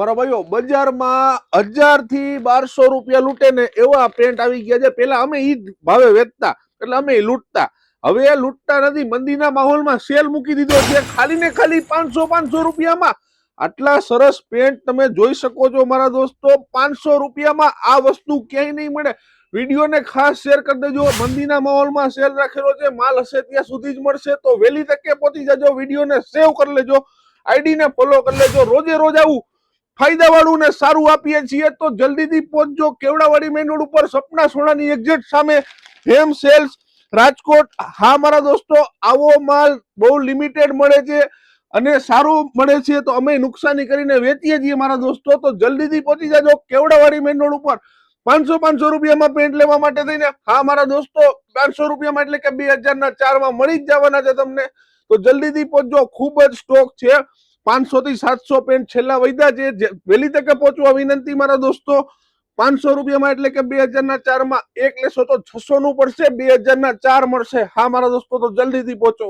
મારા ભાઈઓ બજારમાં 1000 થી 1200 રૂપિયા લૂંટે ને એવા પેન્ટ આવી ગયા છે। પેલા અમે ઈ જ ભાવે વેચતા એટલે અમે લૂંટતા, હવે એ લૂંટતા નથી। મંદીના માહોલમાં સેલ મૂકી દીધો છે ખાલી ને ખાલી 500 રૂપિયામાં। આટલા સરસ પેન્ટ તમે જોઈ શકો છો મારા દોસ્તો, 500 રૂપિયામાં આ વસ્તુ ક્યાંય નહીં મળે। વિડીયોને ખાસ શેર કરી દેજો। મંદીના માહોલમાં સેલ રાખેલો છે, માલ હશે ત્યાં સુધી જ મળશે, તો વહેલી તકે પહોંચી જજો। વિડીયોને સેવ કરી લેજો, આઈડીને ફોલો કરી લેજો। રોજે રોજ આવું ફાયદાવાળું ને સારું આપીએ છીએ, તો જલ્દીથી પહોંચજો। કેવડાવાડી મેઇન રોડ ઉપર સપના સોનાની એક્ઝેક્ટ સામે હેમ સેલ્સ રાજકોટ। હા મારા દોસ્તો, આવો માલ બહુ લિમિટેડ મળે છે અને સારું મળે છે, તો અમે નુકસાની કરીને વેચીએ છીએ મારા દોસ્તો। તો જલ્દીથી પહોંચી જાજો કેવડાવાડી મેઇન રોડ ઉપર 500 રૂપિયામાં પેન્ટ લેવા માટે થઈને। હા મારા દોસ્તો, 500 રૂપિયામાં એટલે કે 2004 માં મળી જ જવાના છે તમને, તો જલ્દીથી પહોંચજો। ખૂબ જ સ્ટોક છે, 500 થી 700 પેન્ટ છેલ્લા વધ્યા છે। વહેલી તકે પહોંચવા વિનંતી મારા દોસ્તો। 500 રૂપિયામાં એટલે કે 2004 માં એક લેશો તો 600 નું પડશે, 2004 મળશે। હા મારા દોસ્તો, તો જલ્દીથી પહોંચો।